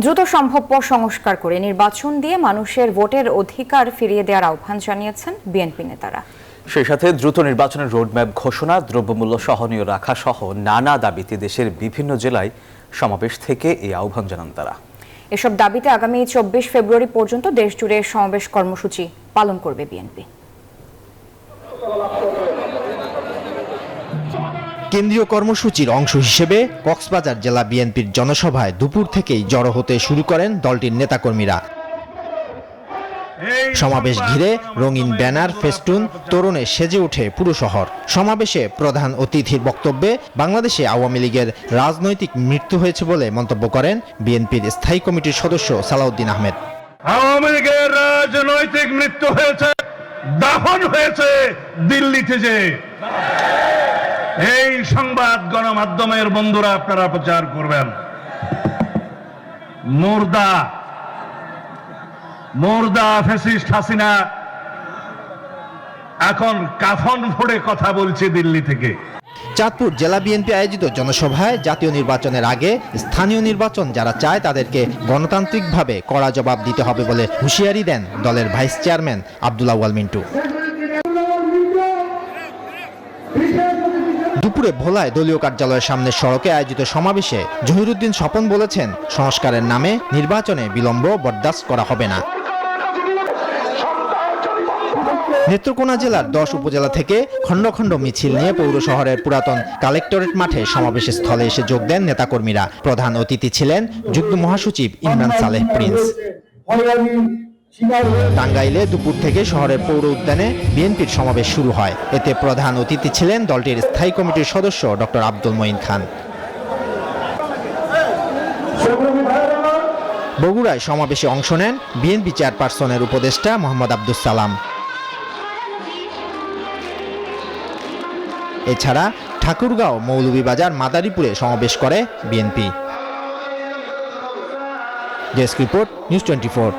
দ্রুত সম্ভবপর সংস্কার করে নির্বাচন দিয়ে মানুষের ভোটের অধিকার ফিরিয়ে দেওয়ার আহ্বান জানিয়েছেন বিএনপি নেতারা। সেই সাথে দ্রুত নির্বাচনের রোডম্যাপ ঘোষণা, দ্রব্যমূল্য সহনীয় রাখা সহ নানা দাবিতে দেশের বিভিন্ন জেলায় সমাবেশ থেকে এই আহ্বান জানান তারা। এসব দাবিতে আগামী 24 ফেব্রুয়ারি পর্যন্ত দেশজুড়ে সমাবেশ কর্মসূচি পালন করবে বিএনপি। কেন্দ্রীয় কর্মসূচির অংশ হিসেবে কক্সবাজার জেলা বিএনপির জনসভায় দুপুর থেকেই জড়ো হতে শুরু করেন দলটির নেতাকর্মীরা। সমাবেশ ঘিরে রঙিন ব্যানার, ফেস্টুন, তোরণে সেজে ওঠে পুরো শহর। সমাবেশে প্রধান অতিথির বক্তব্যে বাংলাদেশে আওয়ামী লীগের রাজনৈতিক মৃত্যু হয়েছে বলে মন্তব্য করেন বিএনপির স্থায়ী কমিটির সদস্য সালাউদ্দিন আহমেদ। আওয়ামী লীগের রাজনৈতিক মৃত্যু হয়েছে, দাফন হয়েছে দিল্লিতে। যে এই সংবাদ গণমাধ্যমের বন্ধুরা আপনারা প্রচার করবেন। মুর্দা ফ্যাসিস্ট হাসিনা এখন কাফন ফোড়ে কথা বলছে দিল্লি থেকে। চাঁদপুর জেলা বিএনপি আয়োজিত জনসভায় জাতীয় নির্বাচনের আগে স্থানীয় নির্বাচন যারা চায় তাদেরকে গণতান্ত্রিকভাবে কড়া জবাব দিতে হবে বলে হুঁশিয়ারি দেন দলের ভাইস চেয়ারম্যান আব্দুল আউয়াল মিন্টু। দুপুরে ভোলায় দলীয় কার্যালয়ের সামনের সড়কে আয়োজিত সমাবেশে জহিরুদ্দিন স্বপন বলেছেন, সংস্কারের নামে নির্বাচনে বিলম্ব বরদাস্ত করা হবে না। নেত্রকোনা জেলার 10 উপজেলা থেকে খণ্ড খণ্ড মিছিল নিয়ে পৌর শহরের পুরাতন কালেক্টরেট মাঠে সমাবেশ স্থলে এসে যোগ দেন নেতাকর্মীরা। প্রধান অতিথি ছিলেন যুগ্ম মহাসচিব ইমরান সালেহ প্রিন্স। টাঙ্গাইলে দুপুর থেকে শহরের পৌর উদ্যানে বিএনপির সমাবেশ শুরু হয়। এতে প্রধান অতিথি ছিলেন দলটির স্থায়ী কমিটির সদস্য ডক্টর আব্দুল মঈন খান। বগুড়ায় সমাবেশে অংশ নেন বিএনপি চেয়ারপারসনের উপদেষ্টা মোহাম্মদ আব্দুস সালাম। এছাড়া ঠাকুরগাঁও, মৌলভীবাজার, মাদারীপুরে সমাবেশ করে বিএনপি। Desk report, news 24।